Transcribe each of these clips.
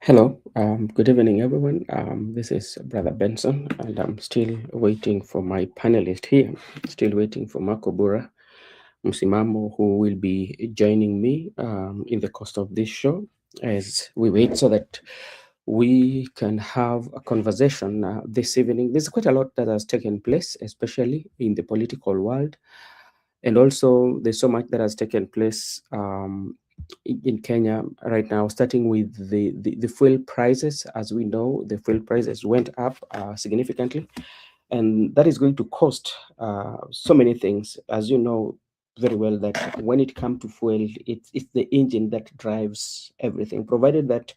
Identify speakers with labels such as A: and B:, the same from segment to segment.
A: Hello, good evening, everyone. This is Brother Benson, and I'm still waiting for my panelist here. Still waiting for Marco Bura Musimamo, who will be joining me in the course of this show as we wait so that we can have a conversation this evening. There's quite a lot that has taken place, especially in the political world, and also there's so much that has taken place in Kenya right now, starting with the fuel prices. As we know, the fuel prices went up significantly, and that is going to cost so many things. As you know very well, that when it comes to fuel, it's the engine that drives everything. Provided that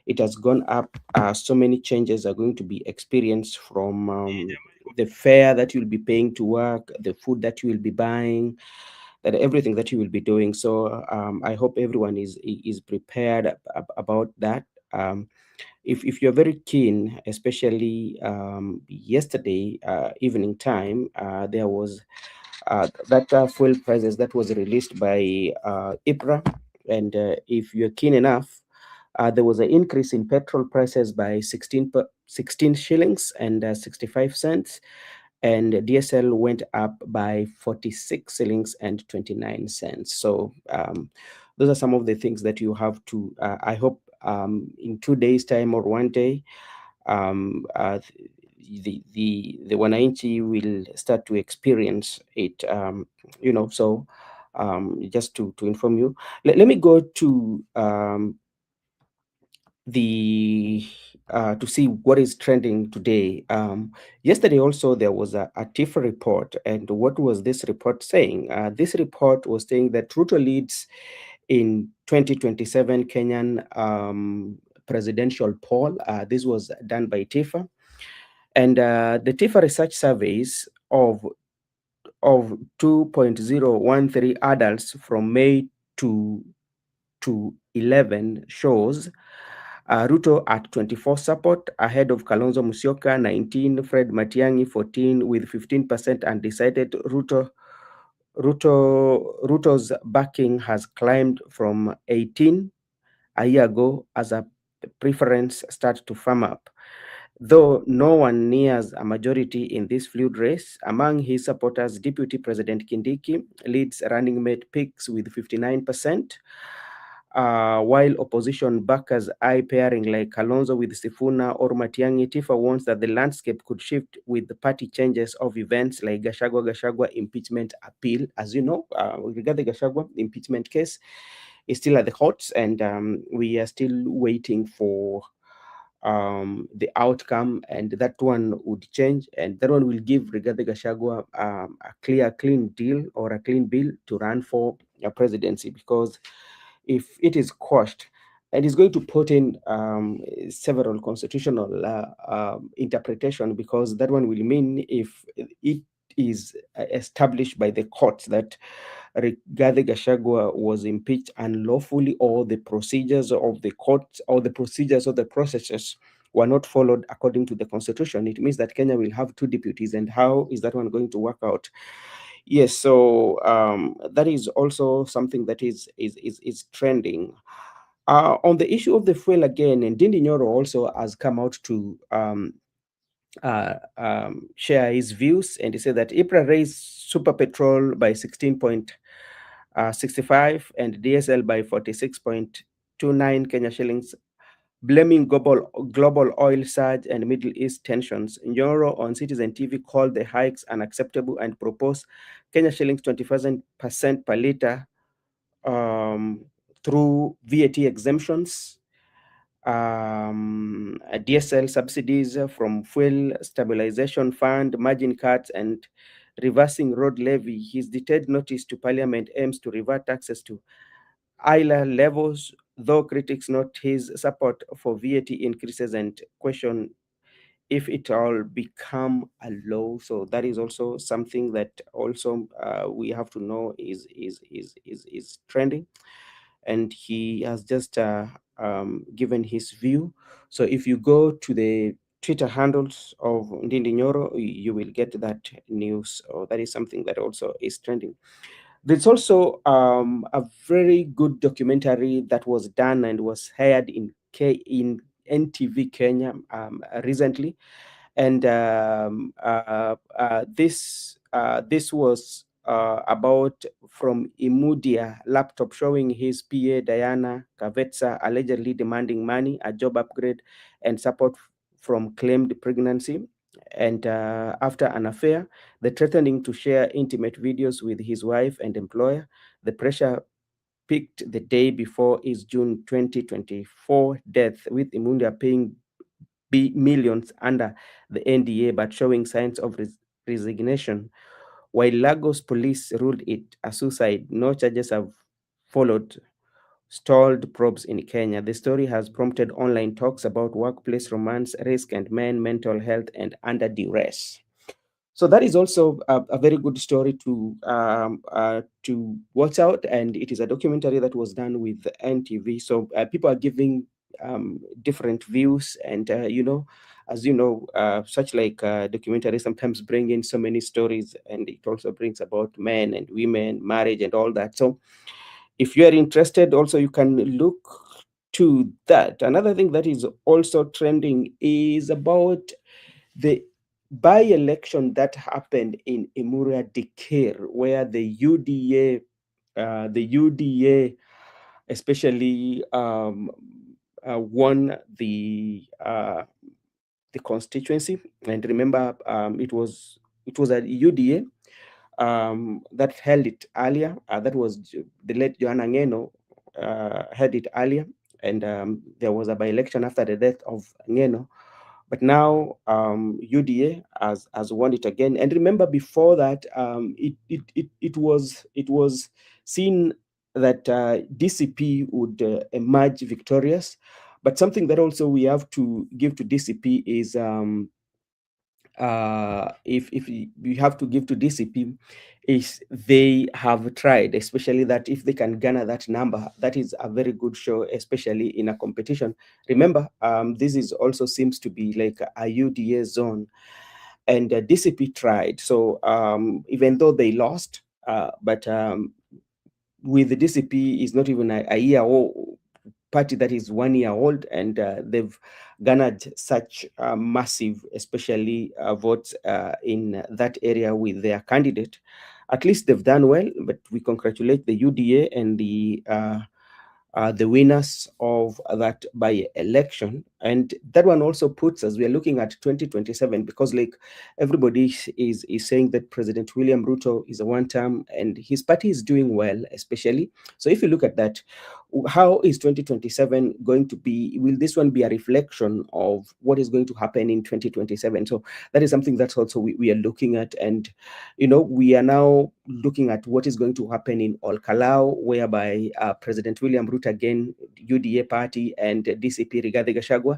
A: it has gone up, so many changes are going to be experienced from the fare that you'll be paying to work, the food that you will be buying, that everything that you will be doing. So I hope everyone is prepared about that. If you're very keen, especially yesterday evening time, there was that fuel prices that was released by IPRA, and if you're keen enough, there was an increase in petrol prices by 16 shillings and 65 cents, and DSL went up by 46 shillings and 29 cents. So those are some of the things that you have to, I hope in 2 days time or one day, um, uh, the wananchi will start to experience it, so just to inform you, let me go to the to see what is trending today. Yesterday also there was a TIFA report, and what was this report saying? This report was saying that Ruto leads in 2027 Kenyan presidential poll. This was done by TIFA, and the TIFA research surveys of 2.013 adults from May to to 11 shows Ruto at 24 support, ahead of Kalonzo Musyoka 19, Fred Matiangi 14, with 15% undecided. Ruto's backing has climbed from 18 a year ago as a preference start to firm up. Though no one nears a majority in this fluid race, among his supporters, Deputy President Kindiki leads running mate picks with 59%, while opposition backers eye pairing like Kalonzo with Sifuna or Matiangi. Tifa warns that the landscape could shift with the party changes of events like Gashagwa impeachment appeal. As you know, regarding the Gashagwa impeachment case, is still at the courts, and we are still waiting for the outcome, and that one would change, and that one will give Rigathi Gachagua a clean deal or a clean bill to run for a presidency, because if it is quashed, and it's going to put in several constitutional interpretation, because that one will mean if it is established by the courts that Rigathi Gachagua was impeached unlawfully, or the procedures of the courts or the procedures of the processes were not followed according to the constitution, it means that Kenya will have two deputies. And how is that one going to work out? Yes, so that is also something that is trending. On the issue of the fuel again, and Ndindi Nyoro also has come out to share his views, and he said that IPRA raised super petrol by 16.65 and DSL by 46.29 Kenya shillings, blaming global oil surge and Middle East tensions. Nyoro on Citizen TV called the hikes unacceptable and proposed Kenya shillings 20% per liter through VAT exemptions, DSL subsidies from fuel stabilization fund, margin cuts, and reversing road levy. His detailed notice to Parliament aims to revert taxes to ILA levels, though critics note his support for VAT increases and question if it all become a law. So that is also something that also we have to know is trending, and he has just given his view. So if you go to the Twitter handles of Ndindi Nyoro, you will get that news. Or that is something that also is trending. There's also a very good documentary that was done and was aired in NTV Kenya recently, and this was about from Imudia laptop, showing his PA Diana Kavetsa allegedly demanding money, a job upgrade, and support from claimed pregnancy. And after an affair, the threatening to share intimate videos with his wife and employer. The pressure peaked the day before his June 2024 death, with Imudia paying millions under the NDA but showing signs of resignation. While Lagos police ruled it a suicide, no charges have followed. Stalled probes in Kenya. The story has prompted online talks about workplace romance, risk, and men, mental health, and under duress. So that is also a very good story to watch out, and it is a documentary that was done with NTV. So people are giving different views, and as you know, such like documentaries sometimes bring in so many stories, and it also brings about men and women, marriage, and all that. So if you are interested, also you can look to that. Another thing that is also trending is about the by-election that happened in Emuria Dikir, where the UDA especially won the constituency. And remember, it was a UDA that held it earlier. That was the late Joanna Ngeno held it earlier, and there was a by-election after the death of Ngeno. But now UDA has won it again. And remember, before that, it was seen that DCP would emerge victorious. But something that also we have to give to DCP is if we have to give to DCP is they have tried, especially that if they can garner that number, that is a very good show, especially in a competition. Remember, this is also seems to be like a UDA zone, and DCP tried. So even though they lost, but with the DCP is not even a year old party that is 1 year old, and they've garnered such massive, especially votes in that area with their candidate. At least they've done well, but we congratulate the UDA and the winners of that by-election. And that one also puts us, we are looking at 2027, because like everybody is saying that President William Ruto is a one-term and his party is doing well, especially. So if you look at that, how is 2027 going to be? Will this one be a reflection of what is going to happen in 2027? So that is something that's also we are looking at. And we are now looking at what is going to happen in Olkalau, whereby President William Ruto again, UDA party, and DCP Rigathi Gachagua,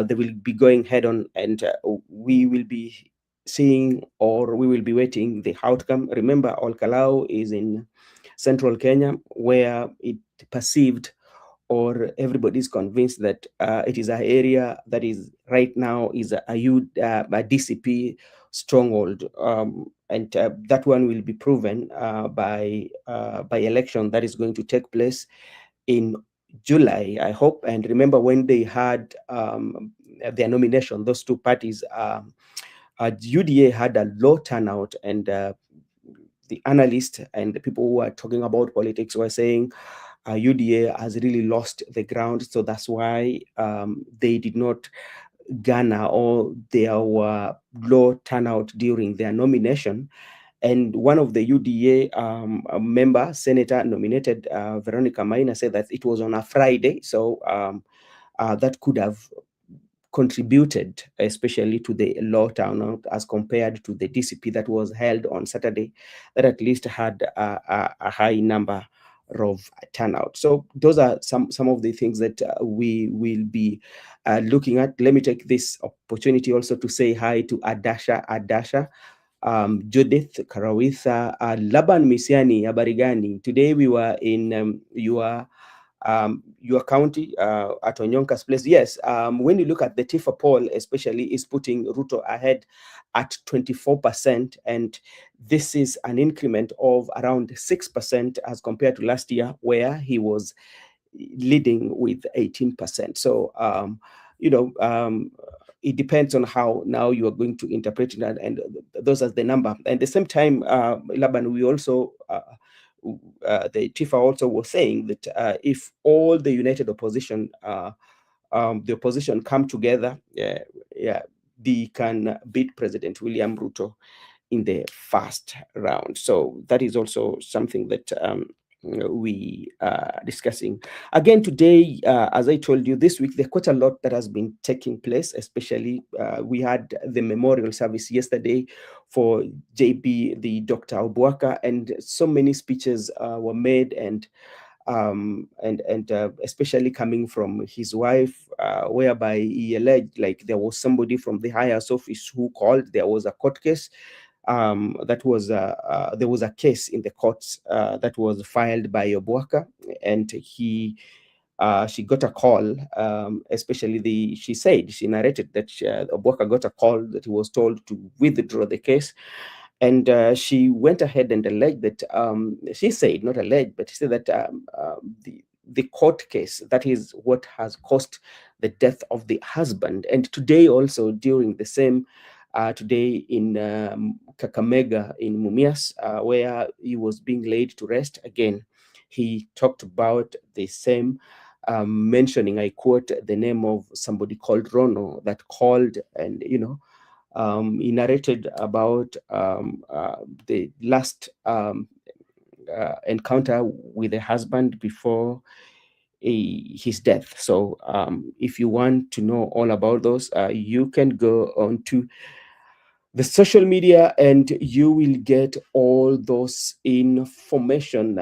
A: they will be going head on, and we will be seeing, or we will be waiting the outcome. Remember, Olkalau is in central Kenya, where it perceived, or everybody is convinced that it is an area that is right now is a DCP stronghold, and that one will be proven by election that is going to take place in July, I hope. And remember, when they had their nomination, those two parties, UDA had a low turnout, and the analysts and the people who are talking about politics were saying UDA has really lost the ground. So that's why they did not garner, or there were low turnout during their nomination. And one of the UDA member, Senator nominated Veronica Maina, said that it was on a Friday. So that could have contributed, especially to the low turnout as compared to the DCP that was held on Saturday, that at least had a high number of turnout. So those are some of the things that we will be looking at. Let me take this opportunity also to say hi to Adasha, Judith Karawitha, Laban Misiani, Abarigani. Today we were in your county at Onyonka's place. Yes, when you look at the TIFA poll, especially, is putting Ruto ahead at 24%, and this is an increment of around 6% as compared to last year, where he was leading with 18%. So it depends on how now you are going to interpret it, and those are the number. And at the same time, Laban, we also the Tifa also was saying that if all the united opposition, the opposition come together, they can beat President William Ruto in the first round. So that is also something that we are discussing. Again, today, as I told you, this week, there's quite a lot that has been taking place, especially we had the memorial service yesterday for JB, the Dr. Obuaka, and so many speeches were made, and especially coming from his wife, whereby he alleged like there was somebody from the highest office who called. There was a court case. There was a case in the courts that was filed by Obuaka, and she got a call. Especially she narrated that Obuaka got a call that he was told to withdraw the case. And she went ahead and alleged that, she said, not alleged, but she said that the court case, that is what has caused the death of the husband. And today also, during the same, today in Kakamega, in Mumias, where he was being laid to rest, again, he talked about the same, mentioning, I quote, the name of somebody called Rono that called, and he narrated about the last encounter with the husband before his death. So if you want to know all about those, you can go on to the social media and you will get all those information.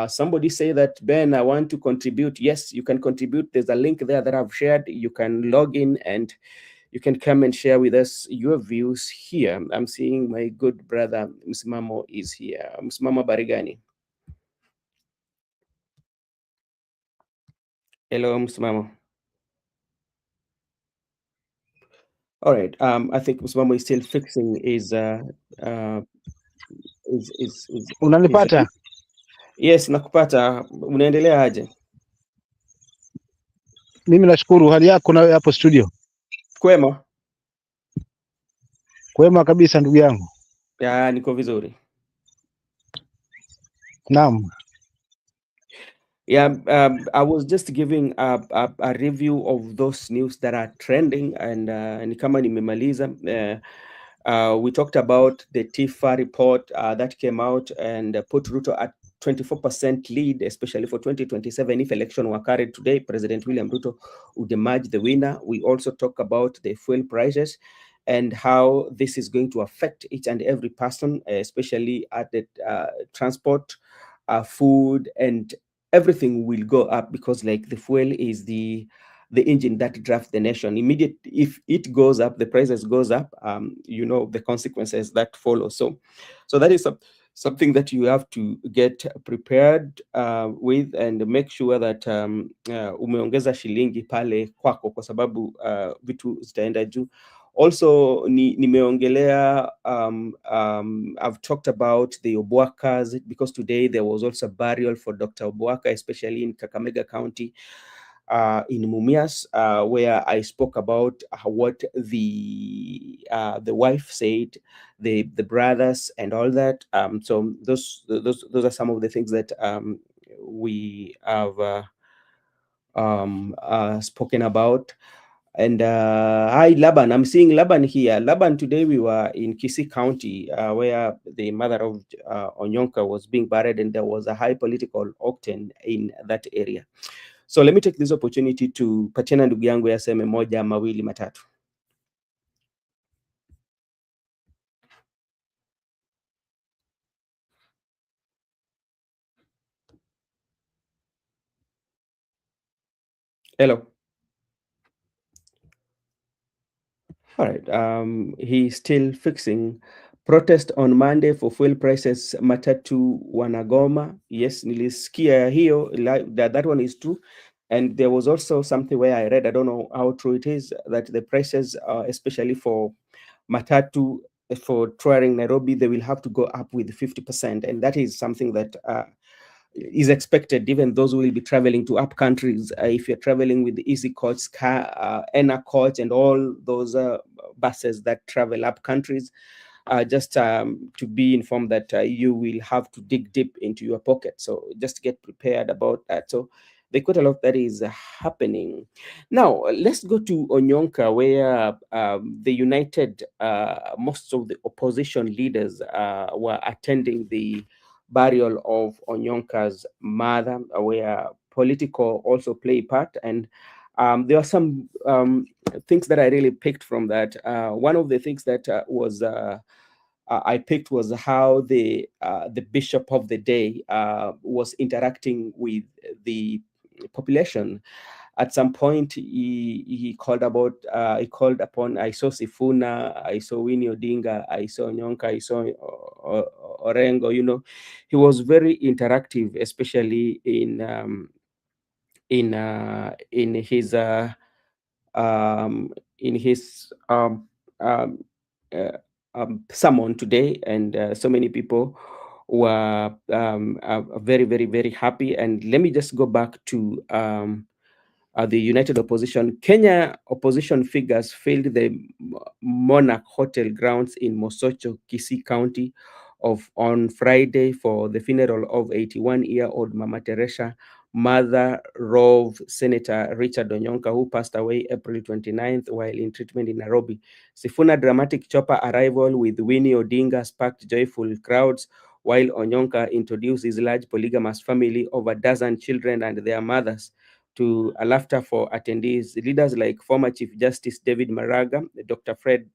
A: Somebody say that, Ben, I want to contribute. Yes, you can contribute. There's a link there that I've shared. You can log in and you can come and share with us your views here. I'm seeing my good brother Msimamo is here. Msimamo Barigani. Hello, Msimamo. All right. I think Msimamo is still fixing his
B: Unanipata?
A: Yes, nakupata. Unaendelea aje?
B: Mimi nashukuru. Hali yako nawe hapo studio?
A: Kwema.
B: Kwema kabisa ndugu yangu.
A: Ya, niko vizuri.
B: Naam.
A: Yeah, I was just giving a review of those news that are trending, and ni kama nimemaliza. We talked about the TIFA report that came out and put Ruto at 24% lead, especially for 2027. If election were carried today, President William Ruto would emerge the winner. We also talk about the fuel prices and how this is going to affect each and every person, especially at the transport, food, and everything will go up, because like the fuel is the engine that drives the nation. Immediate, if it goes up, the prices goes up, the consequences that follow. So that is something that you have to get prepared with, and make sure that umeongeza shilingi pale kwako, kwa sababu vitu zitaenda juu. Also, nimeongelea, I've talked about the Obuakas, because today there was also a burial for Dr. Obuaka, especially in Kakamega County, in Mumias, where I spoke about what the wife said, the brothers and all that. So those are some of the things that we have spoken about. And hi, Laban. I'm seeing Laban here. Laban, today we were in Kisii County, where the mother of Onyonka was being buried, and there was a high political octane in that area. So let me take this opportunity to patiana ndugu yangu yaseme moja mawili matatu. Hello. All right. He's still fixing. Protest on Monday for fuel prices, matatu wanagoma. Yes, nilisikia hiyo, that one is true. And there was also something where I read, I don't know how true it is, that the prices, especially for matatu, for touring Nairobi, they will have to go up with 50%. And that is something that is expected, even those who will be traveling to up countries. If you're traveling with the Easy Coach, Enna Coach, and all those buses that travel up countries, just to be informed that you will have to dig deep into your pocket. So just get prepared about that. So there's quite a lot that is happening. Now, let's go to Onyonka, where the united, most of the opposition leaders were attending the burial of Onyonka's mother, where political also play a part. And there are some things that I really picked from that. One of the things that I picked was how the bishop of the day was interacting with the population. At some point, he called upon. I saw Sifuna, I saw Winnie Odinga, I saw Onyonka, I saw Orengo. He was very interactive, especially in his in his uh, sermon today, and so many people were very, very, very happy. And let me just go back to the United Opposition. Kenya opposition figures filled the Monarch Hotel grounds in Mosocho, Kisii County on Friday for the funeral of 81-year-old Mama Teresa, mother of Senator Richard Onyonka, who passed away April 29th while in treatment in Nairobi. Sifuna dramatic chopper arrival with Winnie Odinga sparked joyful crowds, while Onyonka introduced his large polygamous family of a dozen children and their mothers to a laughter for attendees. Leaders like former Chief Justice David Maraga, Dr. Fred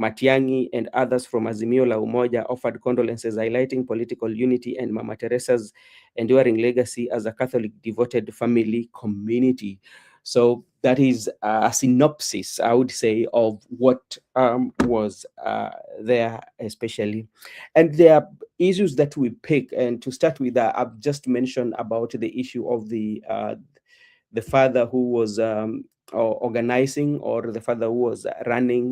A: Matiangi, and others from Azimio la Umoja offered condolences, highlighting political unity and Mama Teresa's enduring legacy as a Catholic devoted family community. So that is a synopsis, I would say, of what was there, especially. And there are issues that we pick. And to start with, I've just mentioned about the issue of the father who was organizing, or the father who was running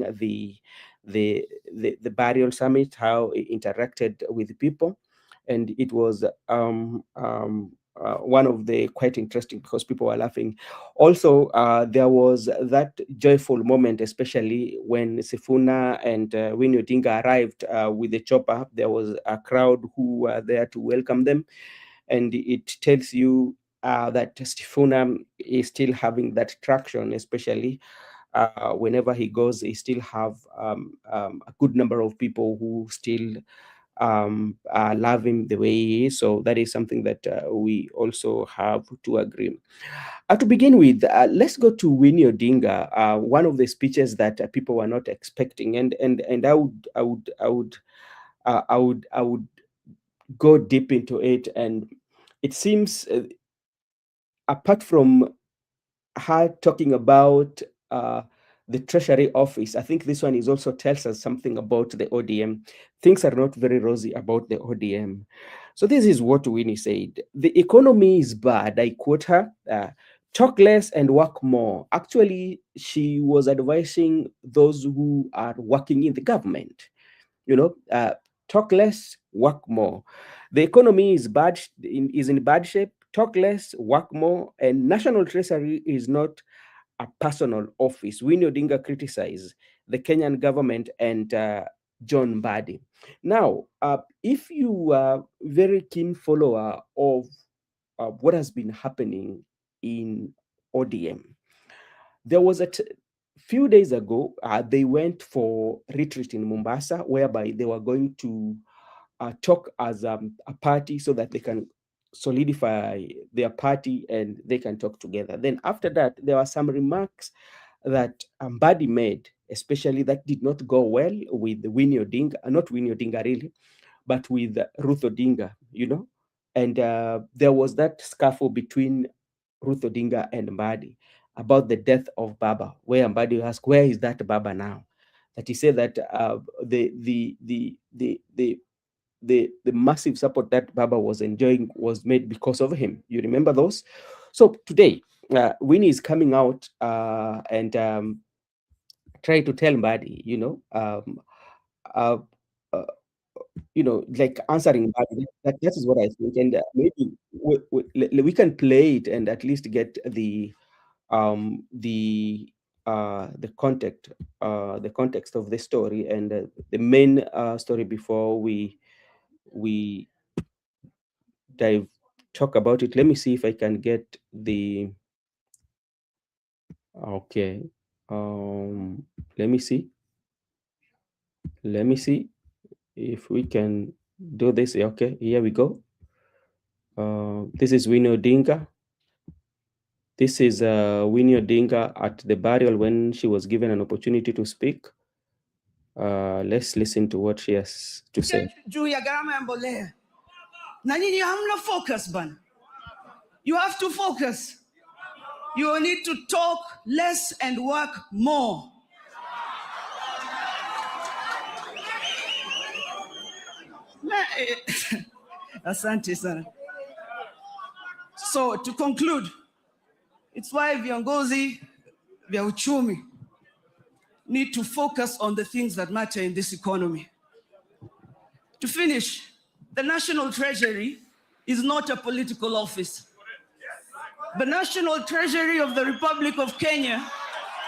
A: the burial summit, how he interacted with people. And it was one of the quite interesting, because people were laughing. Also, there was that joyful moment, especially when Sifuna and Winnie Odinga arrived with the chopper. There was a crowd who were there to welcome them, and it tells you that Sifuna is still having that traction, especially whenever he goes. He still have a good number of people who still love him the way he is. So that is something that we also have to agree. To begin with, let's go to Winnie Odinga. One of the speeches that people were not expecting, and I would go deep into it. And it seems, apart from her talking about the Treasury Office, I think this one is also tells us something about the ODM. Things are not very rosy about the ODM. So this is what Winnie said. The economy is bad. I quote her. Talk less and work more. Actually, she was advising those who are working in the government. you know, uh, Talk less, work more. The economy is in bad shape. Talk less, work more. And National Treasury is not a personal office. Winnie Odinga criticized the Kenyan government and John Mbadi. Now, if you are very keen follower of what has been happening in ODM, there was a few days ago, they went for retreat in Mombasa, whereby they were going to talk as a party, so that they can solidify their party and they can talk together. Then after that, there were some remarks that Mbadi made, especially that did not go well with Winnie Odinga, not Winnie Odinga really, but with Ruth Odinga. And there was that scuffle between Ruth Odinga and Mbadi about the death of Baba, where Mbadi asked, "Where is that Baba now?" That he said that the massive support that Baba was enjoying was made because of him. You remember those? So today, Winnie is coming out and trying to tell Mbadi, uh, uh, like answering back. That is what I think, and maybe we can play it and at least get um the the context of the story and the main story before we dive talk about it. Let me see if I can get the okay. Let me see. Let me see if we can do this. Okay, here we go. This is Winnie Odinga. This is Winnie Odinga at the burial when she was given an opportunity to speak. Let's listen to what she has to say.
C: Juu ya gharama ya mbolea. Na nyinyi hamna focus bana. You have to focus. You need to talk less and work more. Asante sana. So to conclude, it's why viongozi vya uchumi need to focus on the things that matter in this economy. To finish, the National Treasury is not a political office. The National Treasury of the Republic of Kenya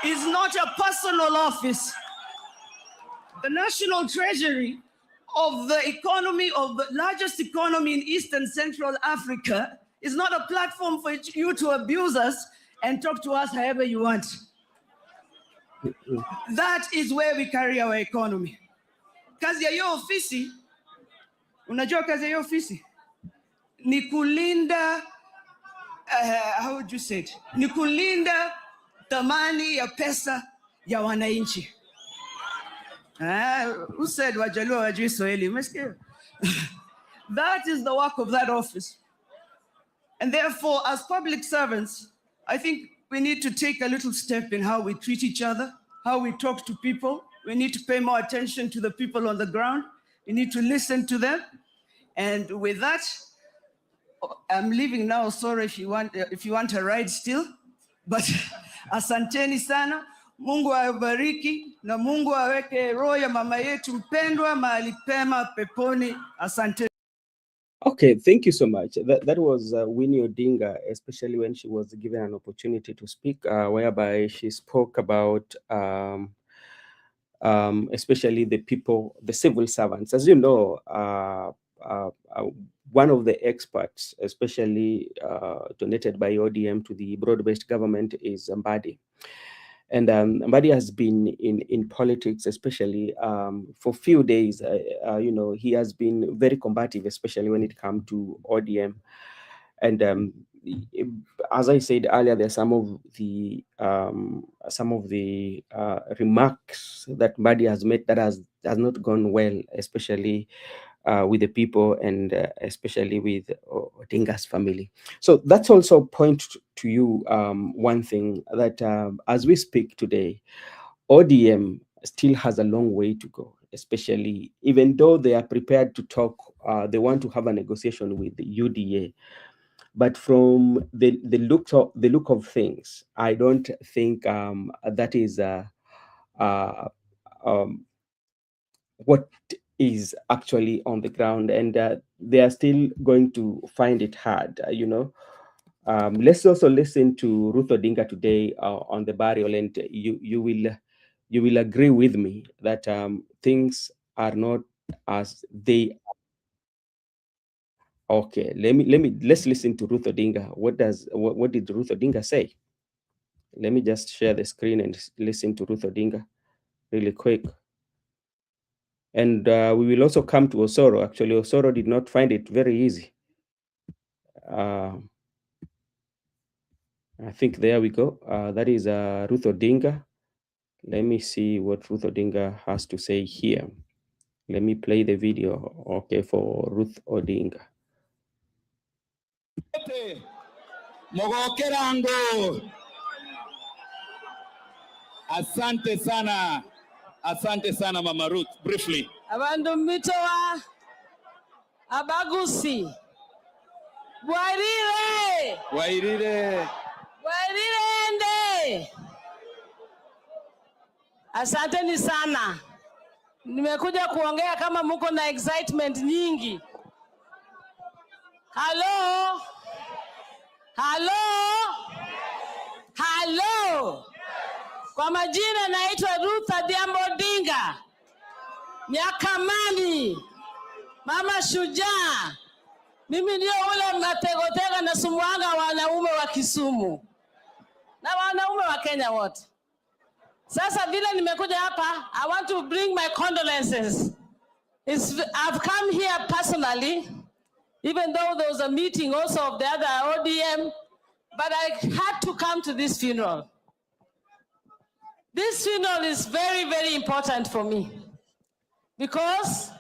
C: is not a personal office. The National Treasury of the economy of the largest economy in East and Central Africa is not a platform for you to abuse us and talk to us however you want. That is where we carry our economy. Kazi ya hiyo ofisi, unajua kazi ya hiyo ofisi? Ni kulinda, how would you say it? Ni kulinda thamani ya pesa ya wananchi. Who said wajaluo wajui Swahili? That is the work of that office. And therefore, as public servants, I think we need to take a little step in how we treat each other, how we talk to people. We need to pay more attention to the people on the ground. We need to listen to them. And with that, I'm leaving now. Sorry if you want a ride still, but asanteni sana. Mungu awabariki na Mungu aweke roho ya mama yetu mpendwa mahali pema peponi. Asante.
A: Okay, thank you so much. That was Winnie Odinga, especially when she was given an opportunity to speak, whereby she spoke about especially the people, the civil servants. As you know, one of the experts, especially donated by ODM to the broad-based government, is Mbadi. And Mbadi has been in politics, especially for a few days. He has been very combative, especially when it comes to ODM. And as I said earlier, there are some of the remarks that Mbadi has made that has not gone well, especially with the people and especially with Odinga's family. So that's also point to you one thing that as we speak today, ODM still has a long way to go, especially even though they are prepared to talk, they want to have a negotiation with the UDA. But from the look of things, I don't think that is what is actually on the ground, and they are still going to find it hard. Let's also listen to Ruth Odinga today on the burial, and you will agree with me that things are not as they. Okay, let's listen to Ruth Odinga. What did Ruth Odinga say? Let me just share the screen and listen to Ruth Odinga really quick. And we will also come to Osoro. Actually, Osoro did not find it very easy. I think there we go. That is Ruth Odinga. Let me see what Ruth Odinga has to say here. Let me play the video, okay, for Ruth Odinga.
D: Mogokerango. Asante sana. Asante sana Mama Ruth. Briefly.
E: Abandu mitoa abagusi. Bwairire.
D: Wairire.
E: Bwairire ende. Asanteni sana. Nimekuja kuongea kama mko na excitement nyingi. Hello? Hello? Hello? Kwa majina naitwa Ruth Adhiambo Odinga. Nyakamani. Mama shujaa. Mimi ndio ule mnategotega na sumuanga wanaume wa Kisumu. Na wanaume wa Kenya wote. Sasa vile nimekuja hapa, I want to bring my condolences. I've come here personally, even though there was a meeting also of the other ODM, but I had to come to this funeral. This funeral is very, very important for me because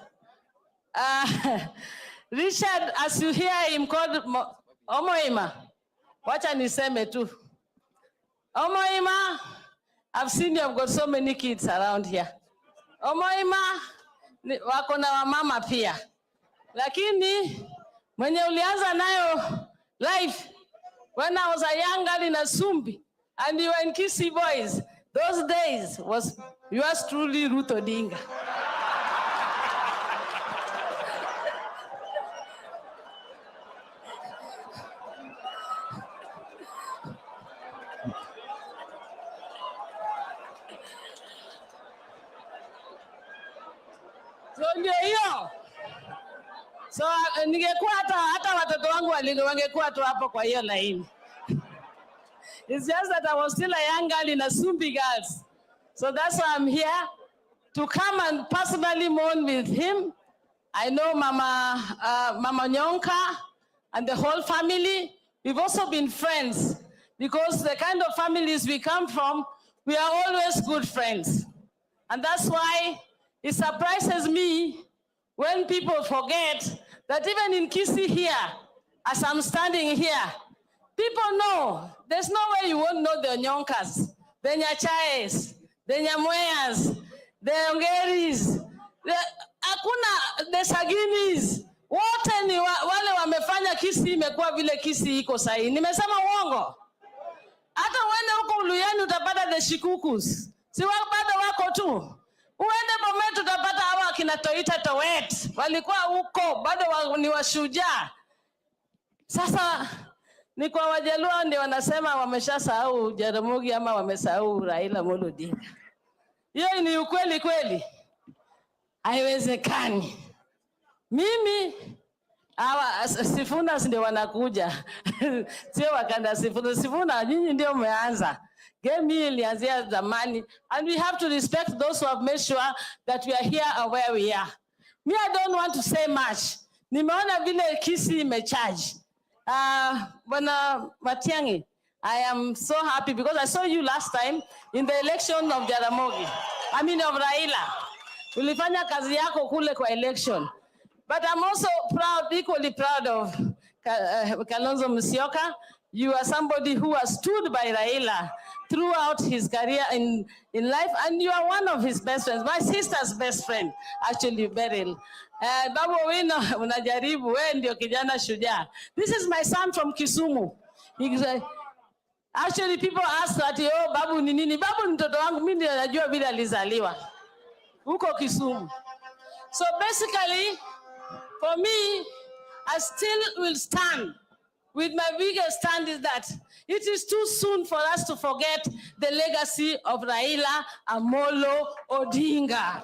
E: Richard, as you hear him called Omoima, wacha niseme tu. Omoima, I've seen you have got so many kids around here. Omoima, wako na wamama pia. Lakini, mwenye ulianza nayo life, when I was a young girl in Asumbi, and you were in Kisii boys, those days was yours truly, Ruth Odinga. So ndio hiyo. So ningekuwa hata watoto wangu wangekuwa tu hapo kwa hiyo laini. It's just that I was still a young girl in Asumbi girls. So that's why I'm here to come and personally mourn with him. I know Mama Onyonka and the whole family. We've also been friends because the kind of families we come from, we are always good friends. And that's why it surprises me when people forget that even in Kisii here, as I'm standing here, people know. There's no way you won't know the Onyonkas, the Nyachayes, the Nyamweyas, the Ongeris, the Saginis. Wote ni wale wamefanya Kisii imekuwa vile Kisii iko sahi. Nimesema uongo? Hata uende huko Uluyani utapata the Shikukus. Si bado wako tu. Uende Bomet utapata hawa kina Toita Towet. Walikuwa huko, bado ni washujaa. Sasa ni kwa Wajaluo ndio wanasema wameshasahau Jaramogi ama wamesahau Raila Amolo Odinga. Hiyo ni ukweli kweli? Haiwezekani. Mimi hawa Sifuna ndio wanakuja. Sio wakanda Sifuna nyinyi ndio mmeanza. Game hii ilianzia zamani, and we have to respect those who have made sure that we are here and where we are. Me, I don't want to say much. Nimeona vile Kisii imecharge. Bwana Matiangi, I am so happy because I saw you last time in the election of Jaramogi. I mean of Raila. Ulifanya kazi yako kule kwa election. But I'm also proud, equally proud of Kalonzo Musyoka. You are somebody who has stood by Raila throughout his career in life, and you are one of his best friends. My sister's best friend, actually, Beryl. Babu, unajaribu, wewe ndio kijana shujaa. This is my son from Kisumu. Actually, people ask that, oh, Babu ni nini? Babu ni mtoto wangu, mimi ndio najua vile alizaliwa. Huko Kisumu. So basically, for me, I still will stand. With my biggest stand is that it is too soon for us to forget the legacy of Raila Amolo Odinga.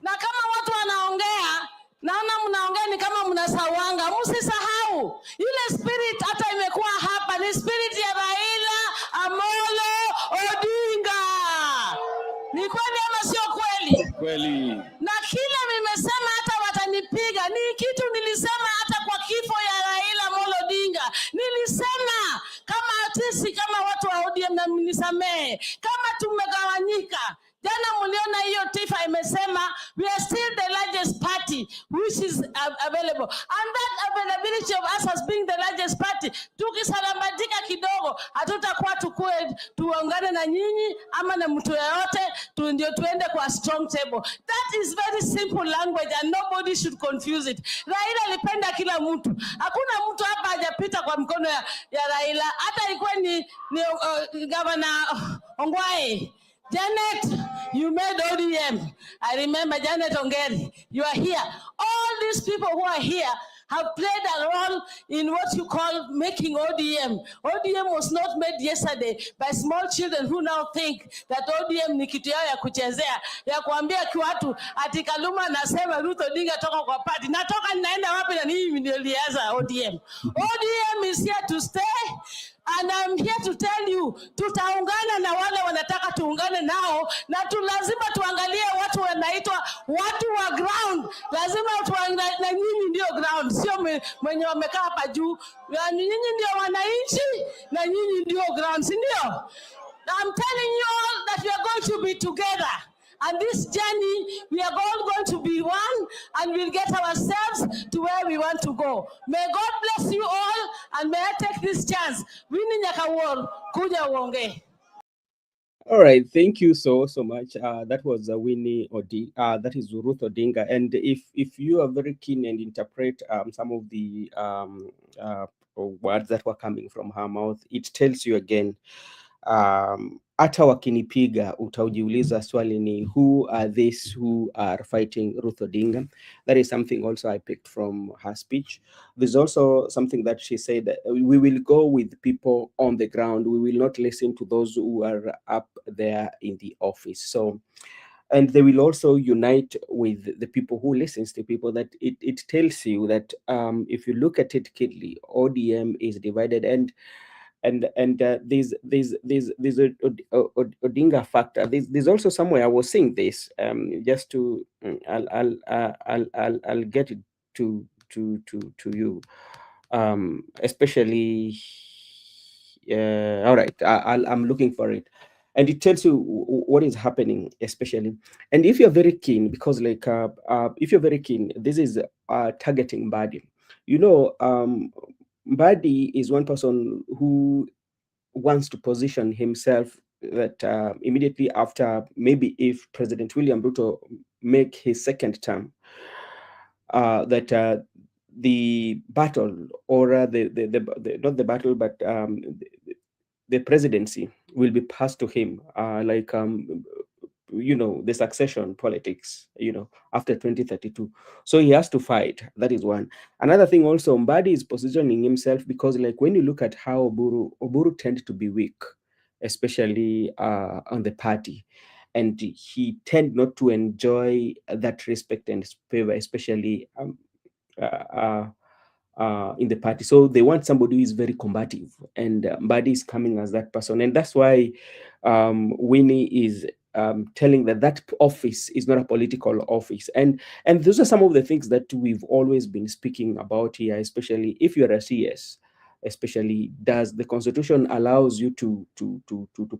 E: Na kama watu wanaongea, naona mnaongea ni kama mnasawanga, msisahau. Ile spirit hata imekuwa hapa, ni spirit ya Raila Amolo Odinga. Ni kweli ama sio kweli?
D: Kweli.
E: Na kila nimesema hata watanipiga, ni kitu nilisema hata kwa kifo ya Raila Amolo Odinga. Nilisema kama artisi, kama watu wa ODM na mnisamehe, kama tumegawanyika. Jana mliona hiyo tifa imesema we are still the largest party which is available, and that availability of us as being the largest party, tukisalambatika kidogo hatutakuwa tuungane na nyinyi ama na mtu yeyote, ndio tuende kwa strong table. That is very simple language and nobody should confuse it. Raila alipenda kila mtu. Hakuna mtu hapa hajapita kwa mkono ya Raila. Hata ilikuwa ni Governor Ongwae, Janet, you made ODM. I remember Janet Ongeri, you are here. All these people who are here have played a role in what you call making ODM. ODM was not made yesterday by small children who now think that ODM ni kitu yao ya kuchezea, ya kuambia kiwatu ati Kaluma nasema Ruth Odinga toka kwa party. Natoka ninaenda wapi na nini nilianza ODM? ODM is here to stay. And I'm here to tell you, tutaungana na wale wanataka tuungane nao, na lazima tuangalie watu wanaitwa watu wa ground. Lazima tuangalie na nyinyi ndio ground, sio mwenye wamekaa hapa juu. Nyinyi ndio wananchi na nyinyi ndio ground, si ndio? I'm telling you all that we are going to be together. And this journey, we are all going to be one, and we'll get ourselves to where we want to go. May God bless you all, and may I take this chance. Winnie Nyakawol, kuja uonge.
A: All right, thank you so much. That was Winnie that is Ruth Odinga. And if you are very keen and interpret some of the words that were coming from her mouth, it tells you again. Hata wakinipiga utaujiuliza swali ni who are these who are fighting Ruth Odinga. That is something also I picked from her speech. There's also something that she said that we will go with people on the ground. We will not listen to those who are up there in the office. So, and they will also unite with the people who listens to people. That it tells you that if you look at it keenly, ODM is divided, and there's a Odinga factor. There's also somewhere I was saying this just to I'll get it to you, especially all right, I'm looking for it, and it tells you what is happening, especially. And if you're very keen, because like if you're very keen, this is targeting Mbadi. You know, Mbadi is one person who wants to position himself that immediately after, maybe if President William Ruto make his second term, that the battle, or the not the battle, but the presidency will be passed to him, like you know, the succession politics, you know, after 2032. So he has to fight. That is one. Another thing also, Mbadi is positioning himself because, like, when you look at how Oburu tend to be weak, especially on the party, and he tend not to enjoy that respect and favor, especially in the party. So they want somebody who is very combative, and Mbadi is coming as that person. And that's why Winnie is telling that office is not a political office. And those are some of the things that we've always been speaking about here, especially if you're a CS. Especially, does the constitution allows you to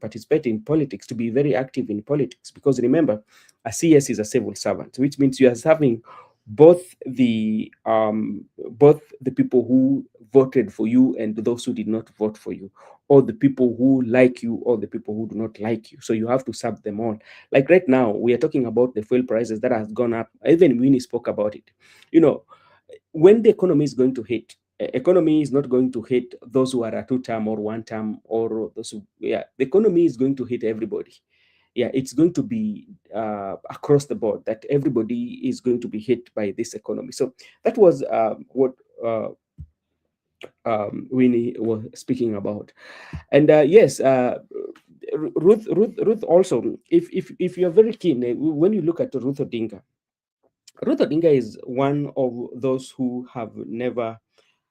A: participate in politics, to be very active in politics? Because remember, a CS is a civil servant, which means you are serving both the people who voted for you and those who did not vote for you, or the people who like you or the people who do not like you. So you have to serve them all. Like right now, we are talking about the fuel prices that has gone up. Even Winnie spoke about it. You know, when the economy is going to hit, economy is not going to hit those who are a 2-term or 1-term, or those who, the economy is going to hit everybody. It's going to be across the board, that everybody is going to be hit by this economy. So that was what Winnie was speaking about. And yes, Ruth also, if you're very keen, when you look at Ruth Odinga is one of those who have never,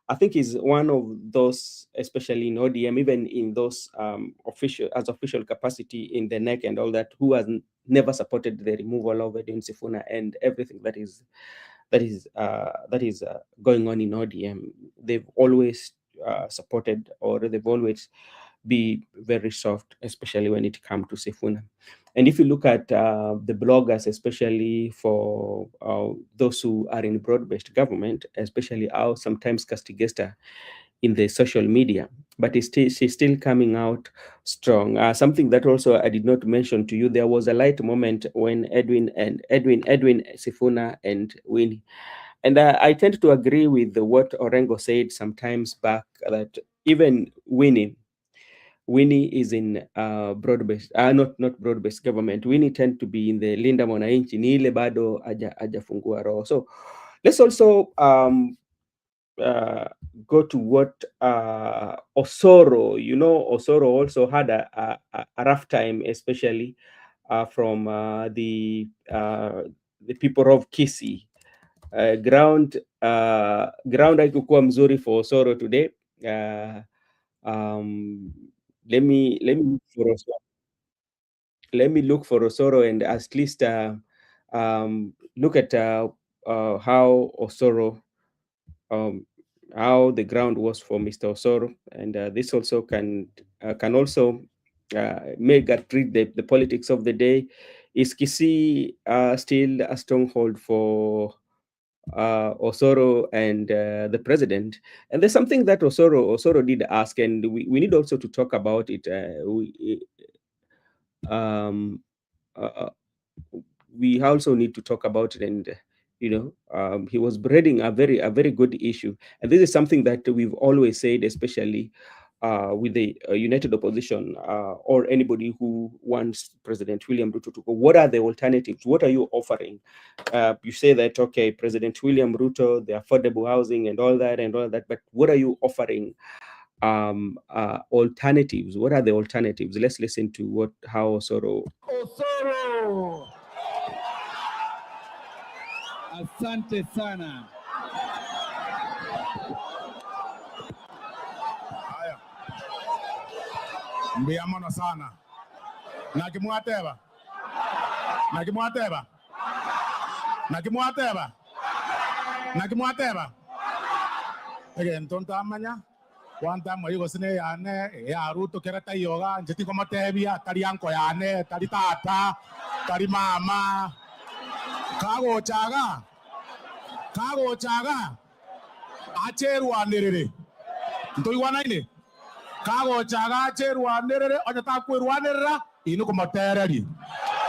A: I think is one of those, especially in ODM, even in those official capacity in the neck and all that, who has never supported the removal of Sifuna and everything that is going on in ODM. They've always supported, or they've always be very soft, especially when it comes to Sifuna. And if you look at the bloggers, especially for those who are in broad-based government, especially how sometimes castigesta in the social media, but she's still coming out strong. Something that also I did not mention to you, there was a light moment when Edwin Sifuna and Winnie. And I tend to agree with what Orengo said sometimes back, that even Winnie, Winnie is in broad-based, not broad-based government. Winnie tend to be in the Linda Mwananchi, ni ile bado hajafungua roho. So let's also go to what Osoro, you know, Osoro also had a rough time, especially from the people of Kisii. Ground haikukuwa mzuri for Osoro today. Let me look for Osoro and at least look at how Osoro, how the ground was for Mr. Osoro, and this also can also make us read the politics of the day. Is Kisii still a stronghold for Osoro and the president? And there's something that Osoro did ask, and we need also to talk about it. We also need to talk about it, and you know, he was breading a very good issue, and this is something that we've always said, especially with the united opposition or anybody who wants President William Ruto to go. What are the alternatives? What are you offering? You say that, okay, President William Ruto, the affordable housing and all that, but what are you offering? Alternatives. What are the alternatives? Let's listen to how Osoro.
D: Asante sana.
F: Haya. Mbiamono sana. Nakimwateba. Again, tonta amanya. One time I was saying, "Ya Ruto kereta yoga, njeti kama tebia, tari anko yane, tari tata, tari mama, kago chaga, acheru anerere, ntoi wana ini, kago chaga acheru anerere, onyata kweru anerera, inu kama tereri,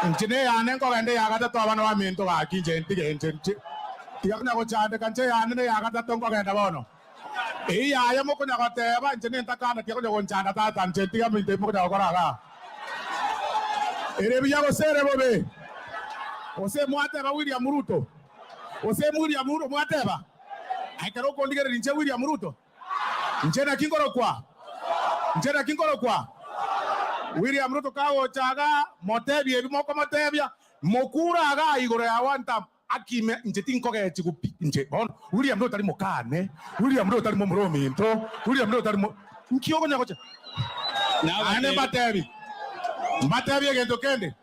F: njene yane ko gende yaga ta toba na minto ga kinje ntige, tiga kuna ko chande kanche yane yaga ta tongo gende bono. Ya mo kunya koteba njene ntakana tiya kunya konchanda tata njeti ya minte mo kunya koraga erebiya go sere bobe ose mwateba William Ruto mwateba aikaro ko ndigere rinche William Ruto njena kingoro kwa William Ruto kawo chaga motebi ebi moko motebia mokura aga igoro ya wanta akime njeti nkoge chikupi nje bon William Ruto ali mokane William Ruto ali mrominto William Ruto ali nkiogo nyakocha na ane batebi egento kende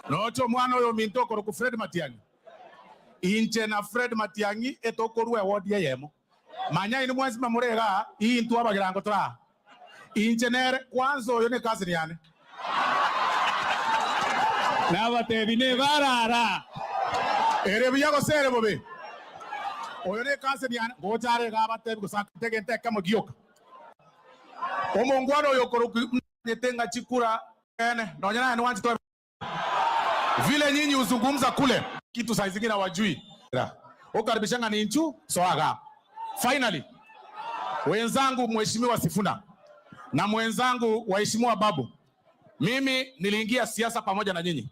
F: nocho mwana oyo minto koro ku Fred Matiangi inche na Fred Matiangi etokorwe award yemo manya ini mwezi mamurega intu abagirango tra inche nere kwanza oyo ne kazi yane na batebi ne barara erebiya go sere bobe oyo ne kazi yane go jare ga batebi go sakitege nteka mogioka omongwano oyo koro netenga chikura ene nonyana ni wanzi to vile nyinyi uzungumza kule kitu saa zingine hawajui ukaribishanga ni nchu soaga. Finally, wenzangu mheshimiwa Sifuna na mwenzangu waheshimiwa Babu, mimi niliingia siasa pamoja na nyinyi.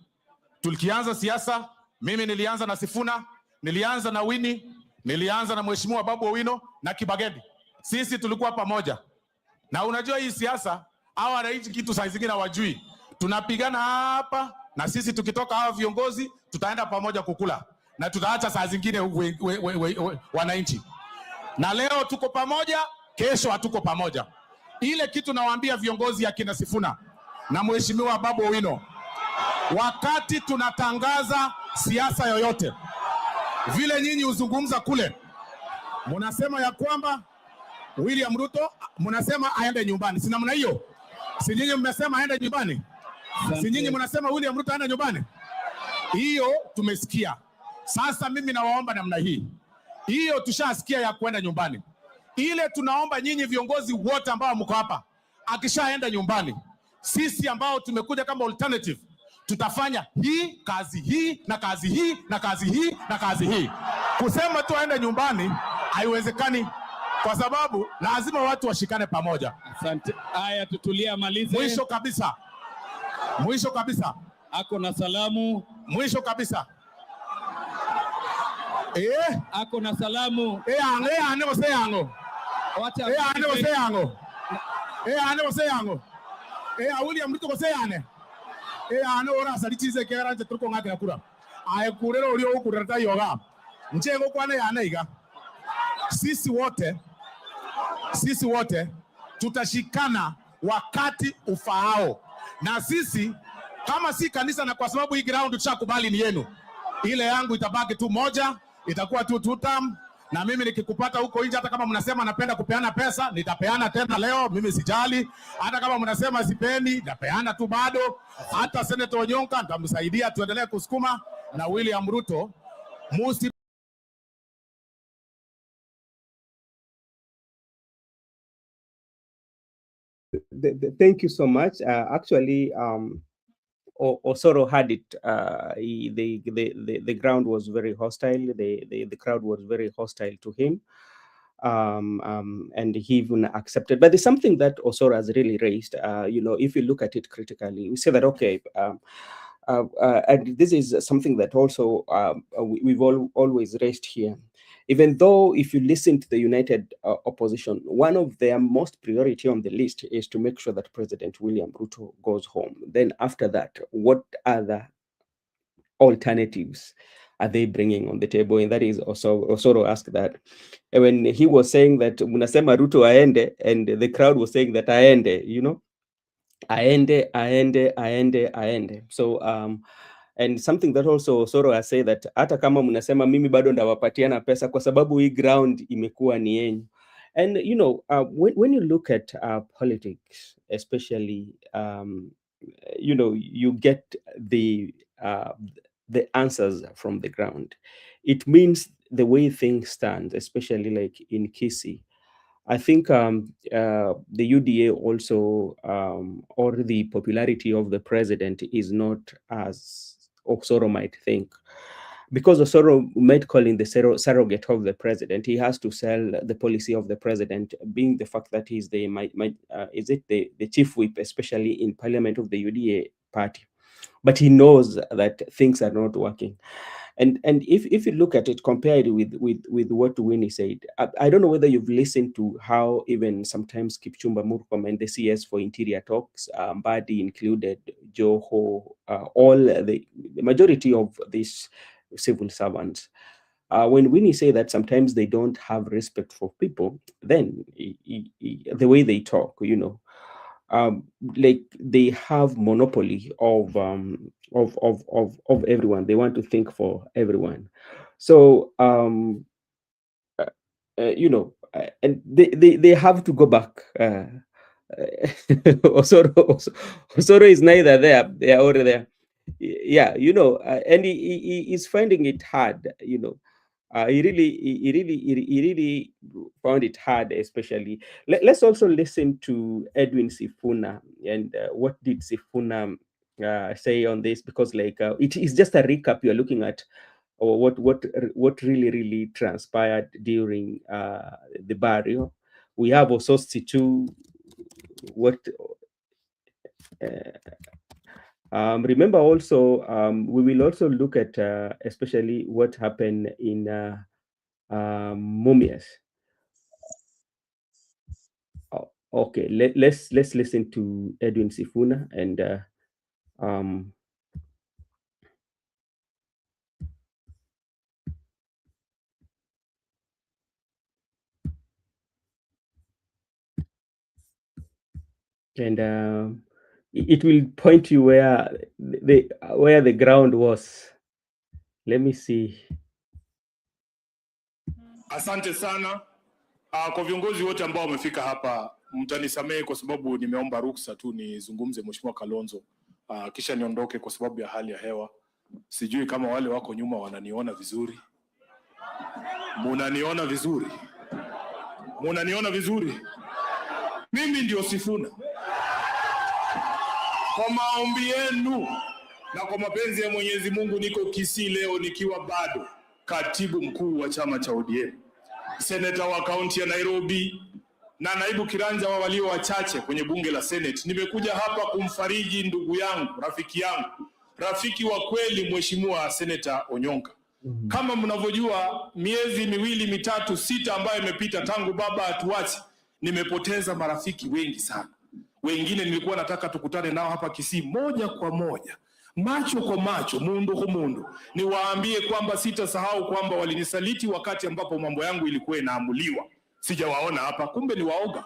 F: Tulikianza siasa, mimi nilianza na Sifuna, nilianza na Winnie, nilianza na mheshimiwa Babu Owino na Kibagedi. Sisi tulikuwa pamoja. Na unajua hii siasa hawa wananchi kitu saa zingine hawajui. Tunapigana hapa na sisi tukitoka hawa viongozi tutaenda pamoja kukula na tutaacha saa zingine wananchi. Na leo tuko pamoja, kesho hatuko pamoja. Ile kitu nawaambia viongozi ya kina Sifuna na mheshimiwa Babu Owino, wakati tunatangaza siasa yoyote, vile nyinyi uzungumza kule, mnasema ya kwamba William Ruto mnasema aende nyumbani. Si namna hiyo? Si nyinyi mmesema aende nyumbani? Si nyinyi mnasema William Ruto aende nyumbani? Hiyo tumesikia. Sasa mimi nawaomba namna hii. Hiyo tushasikia ya kwenda nyumbani. Ile tunaomba nyinyi viongozi wote ambao mko hapa, akishaenda nyumbani, sisi ambao tumekuja kama alternative, tutafanya hii kazi hii na kazi hii na kazi hii na kazi hii. Kusema tu aende nyumbani haiwezekani. kwa sababu lazima watu washikane pamoja.
D: Asante. Haya, tutulia, malize.
F: Mwisho kabisa.
D: Ako na salamu.
F: Mwisho kabisa.
D: Ako na salamu.
F: Ane oseyango.
D: Wacha.
F: Ane oseyango. Ane oseyango. William Ruto oseyane. Ane ora salichize keranje tuko ngake nakura. Aye kurero ulio ukurata yoga. Njengo kwane yana iga. Sisi wote tutashikana wakati ufaao. Na sisi kama si kanisa, na kwa sababu hii ground tushakubali ni yenu, ile yangu itabaki tu moja, itakuwa tu 2 term. Na mimi nikikupata huko nje, hata kama mnasema napenda kupeana pesa, nitapeana tena leo, mimi sijali. Hata kama mnasema sipendi, nitapeana tu bado. Hata Senator Onyonka nitamsaidia, tuendelee kusukuma. Na William Ruto musi
A: Thank you so much. Actually, Osoro had it. The ground was very hostile. The crowd was very hostile to him, and he even accepted. But there's something that Osoro has really raised. If you look at it critically, we say that okay. And this is something that also we've always raised here. Even though if you listen to the United Opposition, one of their most priority on the list is to make sure that President William Ruto goes home. Then after that, what other alternatives are they bringing on the table? And that is also Osoro asked that. And when he was saying that Munasema Ruto aende, and the crowd was saying that aende, aende. So and something that also Osoro has said that hata kama mnasema mimi bado ndawapatiana pesa kwa sababu hii ground imekuwa ni yenyu. And when you look at politics, especially you get the answers from the ground. It means the way things stand, especially like in Kisii. I think the UDA also, or the popularity of the president is not as Osoro might think. Because Osoro might call in the surrogate of the president, he has to sell the policy of the president, being the fact that he's the chief whip, especially in parliament of the UDA party. But he knows that things are not working. And if you look at it, compared with what Winnie said, I don't know whether you've listened to how even sometimes Kipchumba Murkomen and the CS for Interior talks, Mbadi included, Joho, all the majority of these civil servants. When Winnie say that sometimes they don't have respect for people, then the way they talk, like they have monopoly of everyone. They want to think for everyone. So and they have to go back. Osoro is neither there, they are already there. Yeah, and he is finding it hard, he really found it hard, especially. Let's also listen to Edwin Sifuna, and what did Sifuna say on this, because it is just a recap. You're looking at what really transpired during the barrio. We have also situ what remember also, we will also look at especially what happened in Mumias. Okay, let's listen to Edwin Sifuna and it will point you where the ground was. Let me see.
G: Asante sana kwa viongozi wote ambao wamefika hapa. Mtanisamehe kwa sababu nimeomba ruksa tu nizungumze Mheshimiwa Kalonzo, kisha niondoke kwa sababu ya hali ya hewa. Sijui kama wale wako nyuma wananiona vizuri. Munaniona vizuri? Munaniona vizuri? Mimi ndio Sifuna. Kwa maombi yenu na kwa mapenzi ya Mwenyezi Mungu niko Kisii leo nikiwa bado katibu mkuu wa chama cha ODM. seneta wa kaunti ya Nairobi na naibu kiranja wa walio wachache kwenye bunge la Senate. Nimekuja hapa kumfariji ndugu yangu, rafiki wa kweli, Mheshimiwa Seneta Onyonka. Kama mnavyojua, miezi 2, 3, 6 ambayo imepita tangu baba atuache, nimepoteza marafiki wengi sana. Wengine nilikuwa nataka tukutane nao hapa Kisii moja kwa moja, macho kwa macho, mundu kwa mundu, niwaambie kwamba sitasahau kwamba walinisaliti wakati ambapo mambo yangu ilikuwa inaamuliwa. Sijawaona hapa, kumbe ni waoga.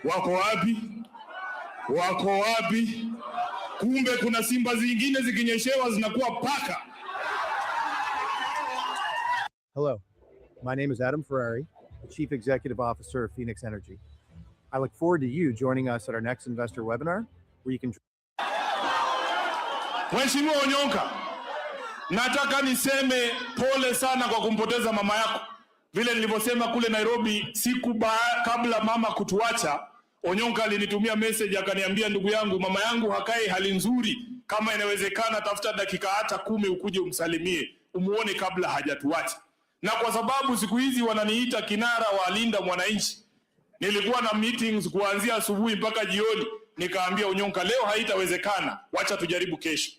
G: Wako wapi? Kumbe kuna simba zingine zikinyeshewa zinakuwa paka.
H: Hello, my name is Adam Ferrari, the Chief Executive Officer of Phoenix Energy. I look forward to you joining us at our next investor webinar, where you can...
G: Mheshimiwa Onyonka, nataka niseme pole sana kwa kumpoteza mama yako. Vile nilivyosema kule Nairobi, kabla mama kutuacha, Onyonka alinitumia message akaniambia, ndugu yangu, mama yangu hakai hali nzuri, kama inawezekana tafuta dakika hata 10 ukuje umsalimie, umuone kabla hajatuacha. Na kwa sababu siku hizi wananiita kinara wa Linda Mwananchi, nilikuwa na meetings kuanzia asubuhi mpaka jioni, nikaambia Onyonka, leo haitawezekana, wacha tujaribu kesho.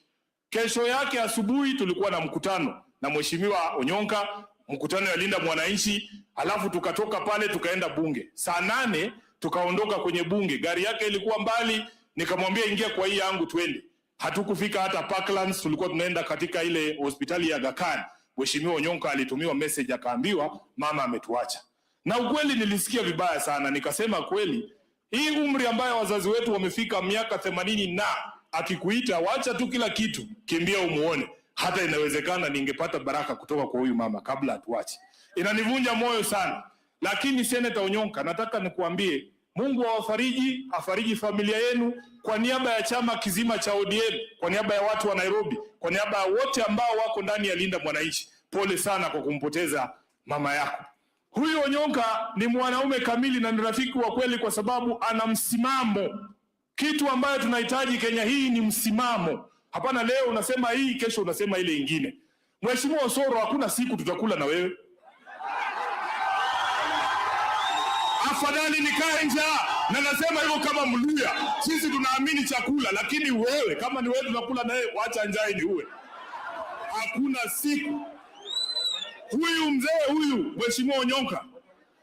G: Kesho yake asubuhi tulikuwa na mkutano na Mheshimiwa Onyonka, mkutano ya Linda Mwananchi, alafu tukatoka pale tukaenda bunge. Saa 8 tukaondoka kwenye bunge, gari yake ilikuwa mbali, nikamwambia ingia kwa hii yangu twende. Hatukufika hata Parklands, tulikuwa tunaenda katika ile hospitali ya Aga Khan. Mheshimiwa Onyonka alitumiwa message akaambiwa mama ametuacha. Na ukweli nilisikia vibaya sana, nikasema kweli hii umri ambayo wazazi wetu wamefika miaka 80 na akikuita wacha tu kila kitu, kimbia umuone. Hata inawezekana ningepata baraka kutoka kwa huyu mama kabla atuache. Inanivunja moyo sana. Lakini Seneta Onyonka, nataka nikuambie, Mungu awafariji, afariji familia yenu, kwa niaba ya chama kizima cha ODM, kwa niaba ya watu wa Nairobi, kwa niaba ya wote ambao wako ndani ya Linda Mwananchi. Pole sana kwa kumpoteza mama yako. Huyu Onyonka ni mwanaume kamili na ni rafiki wa kweli, kwa sababu ana msimamo. Kitu ambayo tunahitaji Kenya hii ni msimamo. Hapana leo unasema hii, kesho unasema ile ingine. Mheshimiwa Osoro, hakuna siku tutakula na wewe. Afadhali nikae njaa, na nasema hivyo kama Mluya. Sisi tunaamini chakula, lakini wewe kama ni wewe tunakula na wewe, wacha njaa ni uwe. Hakuna siku. Huyu mzee huyu Mheshimiwa Onyonka,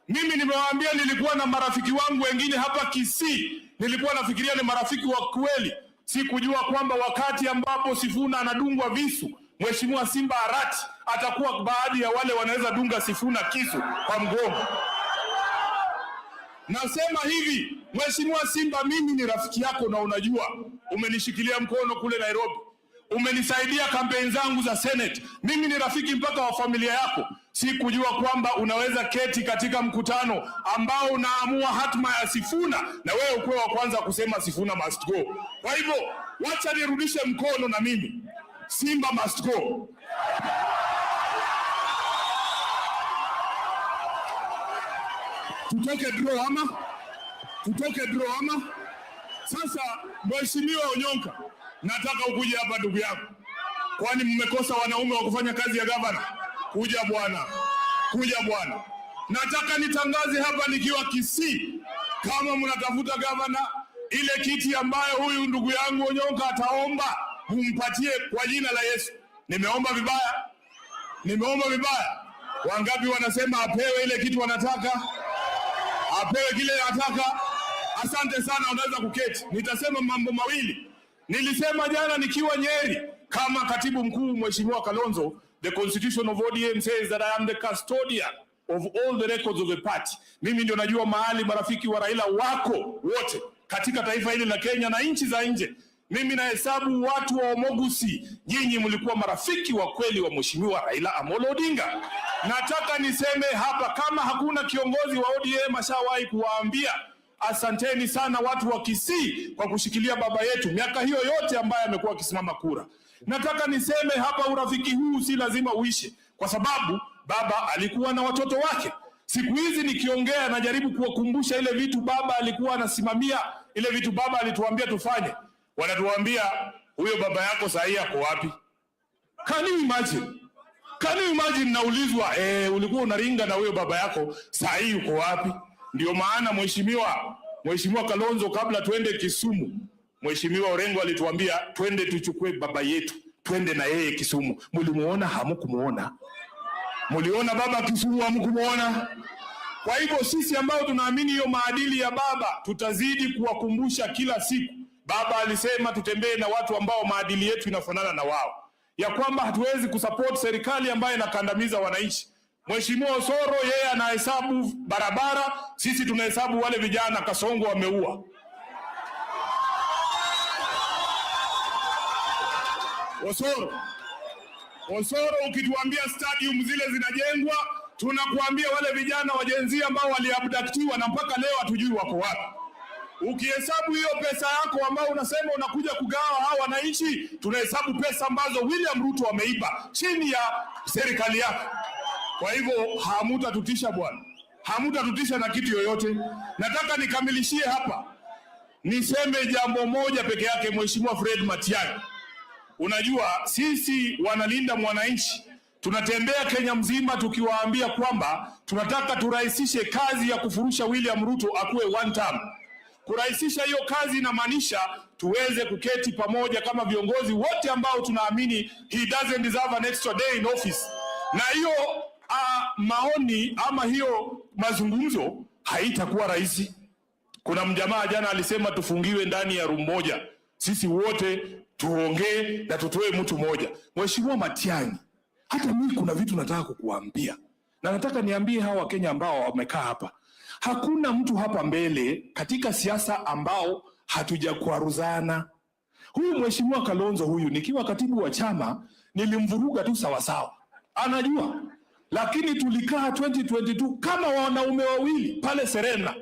G: mimi nimewaambia nilikuwa na marafiki wangu wengine hapa Kisii, nilikuwa nafikiria ni marafiki wa kweli. Sikujua kwamba wakati ambapo Sifuna anadungwa visu, Mheshimiwa Simba Arati atakuwa baadhi ya wale wanaweza dunga Sifuna kisu kwa mgongo. Nasema hivi, Mheshimiwa Simba, mimi ni rafiki yako na unajua, umenishikilia mkono kule Nairobi. Umenisaidia kampeni zangu za Senate. Mimi ni rafiki mpaka wa familia yako. Sikujua kwamba unaweza keti katika mkutano ambao unaamua hatma ya Sifuna na wewe ukuwe wa kwanza kusema Sifuna must go. Kwa hivyo, wacha nirudishe mkono na mimi. Simba must go. Tutoke draw ama? Sasa Mheshimiwa Onyonka, nataka ukuje hapa ndugu yangu. Kwani mmekosa wanaume wa kufanya kazi ya gavana? Kuja bwana. Nataka nitangaze hapa nikiwa Kisii, kama mnatafuta gavana, ile kiti ambayo huyu ndugu yangu Onyonka ataomba, mumpatie kwa jina la Yesu. Nimeomba vibaya? Wangapi wanasema apewe ile kitu wanataka? Apewe kile anataka? Asante sana, unaweza kuketi. Nitasema mambo mawili. Nilisema jana nikiwa Nyeri kama katibu mkuu Mheshimiwa Kalonzo, the constitution of ODM says that I am the custodian of all the records of the party. Mimi ndio najua mahali marafiki wa Raila wako wote katika taifa hili la Kenya na nchi za nje. Mimi nahesabu watu wa Omogusi, nyinyi mlikuwa marafiki wa kweli wa Mheshimiwa Raila Amolo Odinga. Nataka niseme hapa, kama hakuna kiongozi wa ODM ashawahi kuwaambia asanteni sana watu wa Kisii kwa kushikilia baba yetu miaka hiyo yote ambaye amekuwa akisimama kura. Nataka niseme hapa, urafiki huu si lazima uishe, kwa sababu baba alikuwa na watoto wake. Siku hizi nikiongea najaribu kuwakumbusha ile vitu baba alikuwa anasimamia, ile vitu baba alituambia tufanye. Wanatuambia huyo baba yako sahi yako wapi? Can you imagine? Can you imagine naulizwa, ulikuwa unaringa na huyo baba yako, saa hii uko wapi? Ndio maana Mheshimiwa Kalonzo, kabla twende Kisumu, Mheshimiwa Orengo alituambia twende tuchukue baba yetu, twende na yeye Kisumu. Mulimuona? Hamkumuona? Muliona baba Kisumu? Hamkumuona? Kwa hivyo sisi ambao tunaamini hiyo maadili ya baba, tutazidi kuwakumbusha kila siku. Baba alisema tutembee na watu ambao maadili yetu inafanana na wao, ya kwamba hatuwezi kusupport serikali ambayo inakandamiza wananchi. Mheshimiwa Osoro yeye anahesabu barabara, sisi tunahesabu wale vijana Kasongo wameua. Osoro ukituambia stadium zile zinajengwa, tunakuambia wale vijana wajenzi ambao waliabductiwa na mpaka leo hatujui wako wapi. Ukihesabu hiyo pesa yako ambao unasema unakuja kugawa hawa wananchi, tunahesabu pesa ambazo William Ruto ameiba chini ya serikali yake. Kwa hivyo hamutatutisha bwana, hamutatutisha na kitu yoyote. Nataka nikamilishie hapa, niseme jambo moja peke yake. Mheshimiwa Fred Matiangi, unajua sisi wanalinda mwananchi tunatembea Kenya mzima tukiwaambia kwamba tunataka turahisishe kazi ya kufurusha William Ruto akuwe one term. Kurahisisha hiyo kazi inamaanisha tuweze kuketi pamoja kama viongozi wote ambao tunaamini he doesn't deserve an extra day in office. Na hiyo maoni ama hiyo mazungumzo haitakuwa rahisi. Kuna mjamaa jana alisema tufungiwe ndani ya room moja, sisi wote tuongee na tutoe mtu moja. Mheshimiwa Matiangi, hata mimi kuna vitu nataka kukuambia, na nataka niambie hawa Wakenya ambao wamekaa hapa. Hakuna mtu hapa mbele katika siasa ambao hatujakwaruzana. Huyu Mheshimiwa Kalonzo huyu, nikiwa katibu wa chama nilimvuruga tu sawa sawa, anajua. Lakini tulikaa 2022 kama wanaume wawili pale Serena,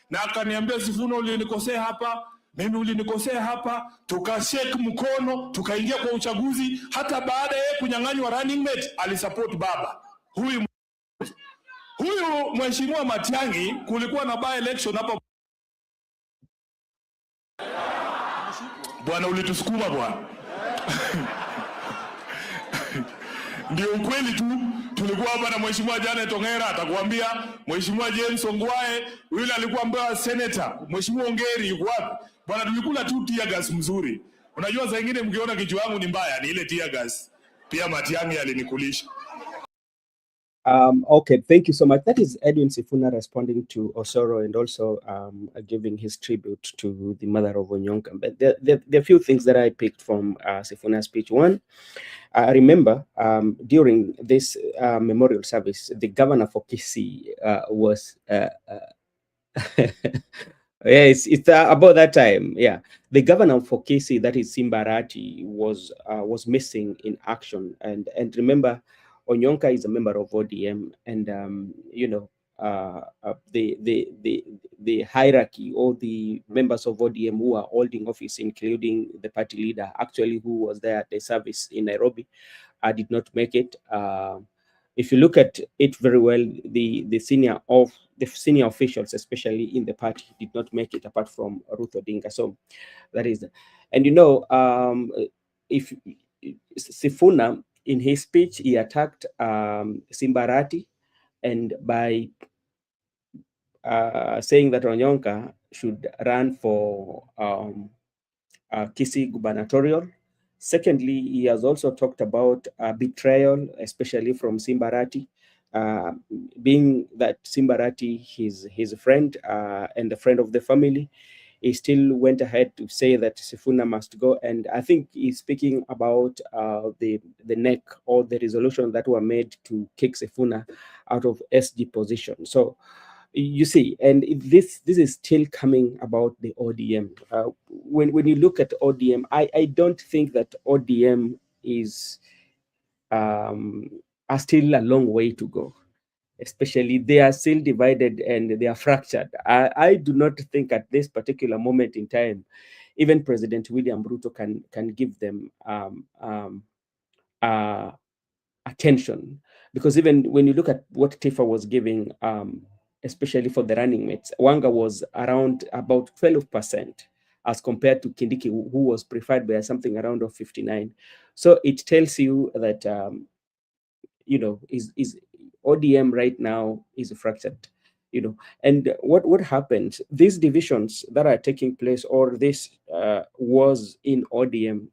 G: na akaniambia Sifuna, ulinikosea hapa, mimi ulinikosea hapa, tukashake mkono, tukaingia kwa uchaguzi. Hata baada ya kunyang'anywa running mate alisupport baba. Huyu Mheshimiwa Matiangi, kulikuwa na by election hapa bwana, ulitusukuma bwana. Ndio ukweli tu, tulikuwa hapa na Mheshimiwa Janet Ongera, atakwambia. Mheshimiwa James Ongwae, yule alikuwa mbaya senator. Mheshimiwa Ongeri yuko wapi? Bwana, tulikula tu tear gas mzuri. Unajua saa nyingine mkiona kichwa yangu ni mbaya, ni ile tear gas. Pia Matiangi alinikulisha.
A: Okay, thank you so much. That is Edwin Sifuna responding to Osoro and also giving his tribute to the mother of Onyonka. But there are a few things that I picked from Sifuna's speech. One, I remember during this memorial service, the governor for Kisii was... Yes, it's about that time. Yeah, the governor for Kisii, that is Simbarati, was missing in action. And remember, Onyonka is a member of ODM, and you know, the hierarchy or the members of ODM who are holding office, including the party leader, actually who was there at the service in Nairobi, did not make it. If you look at it very well, the senior officials, especially in the party, did not make it, apart from Ruth Odinga. So that is, and you know, if Sifuna, in his speech, he attacked Simbarati, and by saying that Onyonka should run for Kisii gubernatorial. Secondly, he has also talked about betrayal, especially from Simbarati, being that Simbarati, his friend and a friend of the family. He still went ahead to say that Sifuna must go. And I think he's speaking about the NEC or the resolution that were made to kick Sifuna out of SG position. So you see, and this is still coming about the ODM. When you look at ODM, I don't think that ODM is are still a long way to go. Especially, they are still divided and they are fractured. I do not think at this particular moment in time, even President William Ruto can give them attention, because even when you look at what Tifa was giving, especially for the running mates, Wanga was around about 12% as compared to Kindiki, who was preferred by something around 59. So it tells you that is ODM right now is fractured. And what happens, these divisions that are taking place, or this wars in ODM,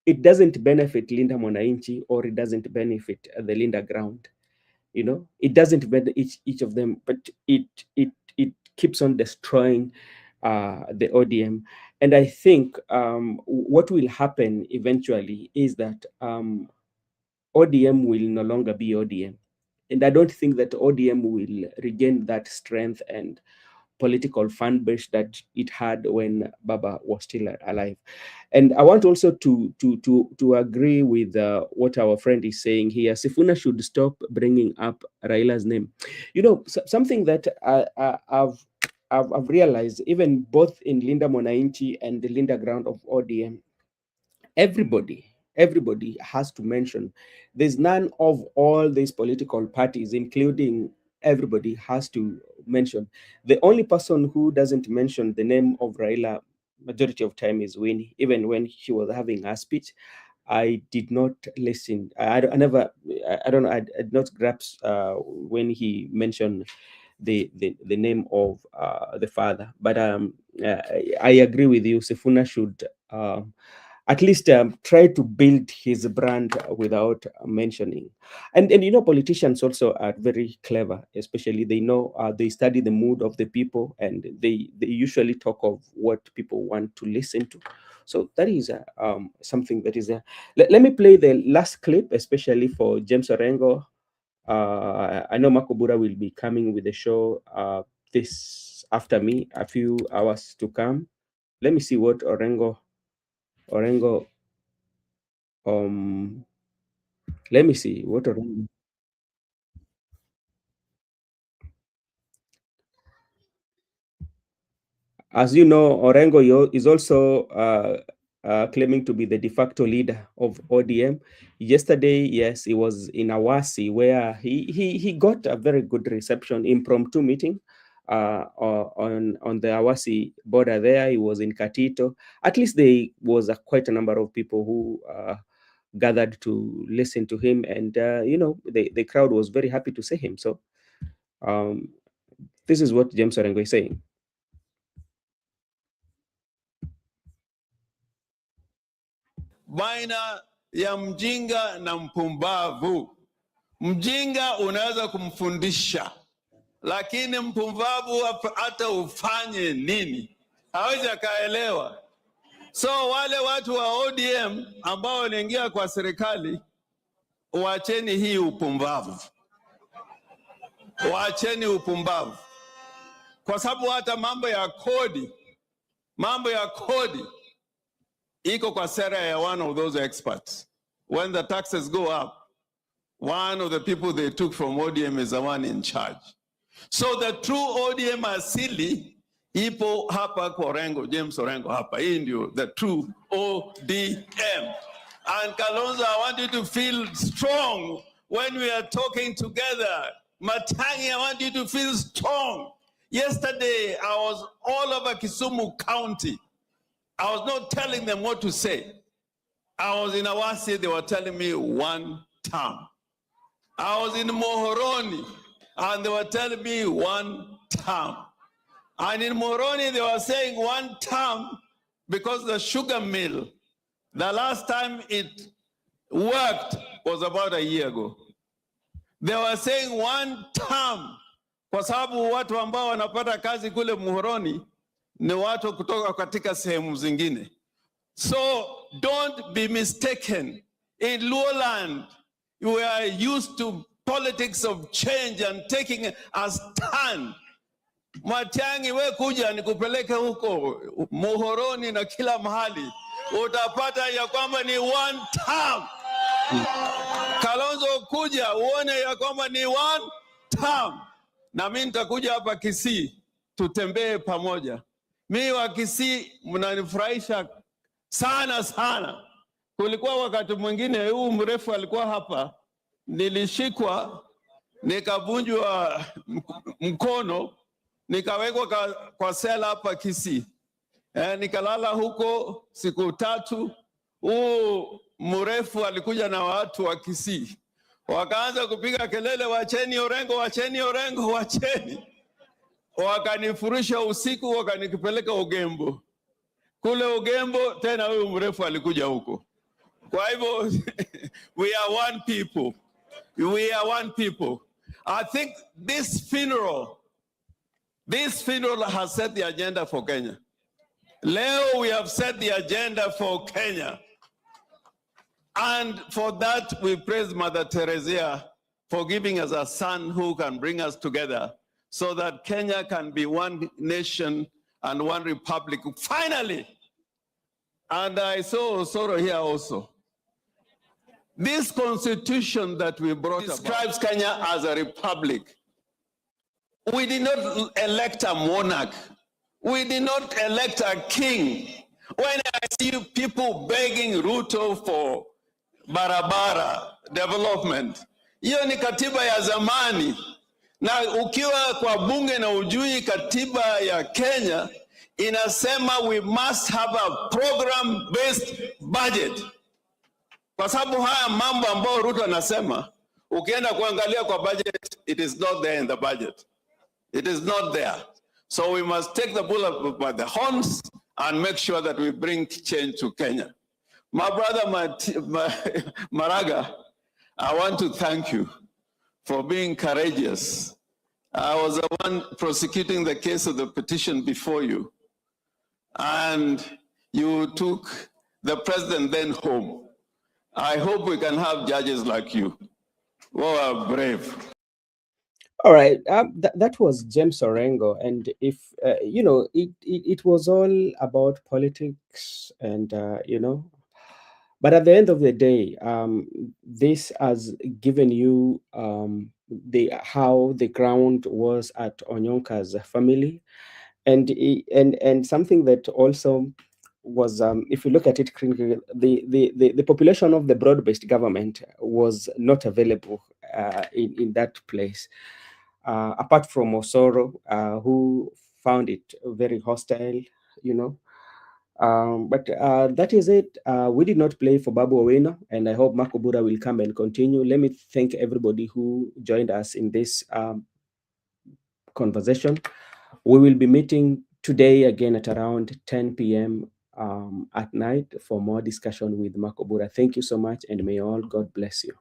A: it doesn't benefit Linda Mwananchi, or it doesn't benefit the Linda ground. It doesn't benefit each of them, but it keeps on destroying the ODM. And I think what will happen eventually is that ODM will no longer be ODM. And I don't think that ODM will regain that strength and political fan base that it had when Baba was still alive. And I want also to agree with what our friend is saying here. Sifuna should stop bringing up Raila's name. Something that I've realized, even both in Linda Mwananchi and the Linda ground of ODM, everybody has to mention. There's none of all these political parties, including everybody, has to mention. The only person who doesn't mention the name of Raila majority of time is Winnie. Even when she was having her speech, I did not listen. I don't know. I did not grasp when he mentioned the name of the father. But I agree with you. Sifuna should at least try to build his brand without mentioning. And politicians also are very clever, especially they know, they study the mood of the people, and they usually talk of what people want to listen to. So that is something that is let me play the last clip, especially for James Orengo. I know Makobura will be coming with the show this after me, a few hours to come. Let me see what Orengo, let me see what Orengo. As you know, Orengo is also claiming to be the de facto leader of ODM. Yesterday, yes, he was in Awasi, where he got a very good reception, impromptu meeting on the Awasi border there. He was in Katito. At least there was quite a number of people who gathered to listen to him, and the crowd was very happy to see him. So this is what James Orengo is saying.
I: Baina ya mjinga na mpumbavu. Mjinga unaweza kumfundisha, lakini mpumbavu hata ufanye nini hawezi akaelewa. So wale watu wa ODM ambao wanaingia kwa serikali, waacheni hii upumbavu. Waacheni upumbavu. Kwa sababu hata mambo ya kodi iko kwa sera ya one of those experts. When the taxes go up, one of the people they took from ODM is the one in charge. So the true ODM asili ipo hapa kwa Orengo, James Orengo hapa. Hii ndio the true ODM. And Kalonzo, I want you to feel strong when we are talking together. Matiangi, I want you to feel strong. Yesterday, I was all over Kisumu County. I was not telling them what to say. I was in Awasi, they were telling me one term. I was in Mohoroni, and they were telling me one term. And in Mohoroni, they were saying one term because the sugar mill, the last time it worked was about a year ago. They were saying one term kwa sababu watu ambao wanapata kazi kule Mohoroni ni watu kutoka katika sehemu zingine. So don't be mistaken. In Luoland, we are used to politics of change and taking a stand. Matiangi, we kuja nikupeleke huko Mohoroni na kila mahali, utapata ya kwamba ni one term. Kalonzo kuja uone ya kwamba ni one term. Na mimi nitakuja hapa Kisii tutembee pamoja. Mimi wa Kisii mnanifurahisha sana sana. Kulikuwa wakati mwingine huu mrefu alikuwa hapa, nilishikwa nikavunjwa mkono, nikawekwa kwa sela hapa Kisii. Nikalala huko siku 3. Huu mrefu alikuja na watu wa Kisii wakaanza kupiga kelele, wacheni Orengo, wacheni Orengo, wacheni. Wakanifurusha usiku, wakanikipeleka Ugembo. Kule Ugembo tena huyu mrefu alikuja huko. Kwa hivyo we are one people. We are one people. I think this funeral has set the agenda for Kenya. Leo we have set the agenda for Kenya. And for that we praise Mother Teresa for giving us a son who can bring us together so that Kenya can be one nation and one republic, finally. And I saw sorrow here also. This constitution that we brought describes Kenya as a republic. We did not elect a monarch. We did not elect a king. When I see people begging Ruto for barabara development, hiyo ni katiba ya zamani. Na ukiwa kwa bunge na ujui katiba ya Kenya, inasema we must have a program-based budget. Kwa sababu haya mambo ambayo Ruto anasema, ukienda kuangalia kwa budget, it is not there in the budget. It is not there. So we must take the bull by the horns and make sure that we bring change to Kenya. My brother Maraga, I want to thank you for being courageous. I was the one prosecuting the case of the petition before you. And you took the president then home. I hope we can have judges like you who are brave.
A: All right, that was James Orengo, and if you know, it was all about politics, and you know, but at the end of the day, this has given you how the ground was at Onyonka's family, and something that also was, if you look at it, the population of the broad-based government was not available in that place. Apart from Osoro, who found it very hostile, you know. But that is it. We did not play for Babu Owino, and I hope Makobura will come and continue. Let me thank everybody who joined us in this conversation. We will be meeting today again at around 10 p.m. At night for more discussion with Makobura. Thank you so much, and may all God bless you.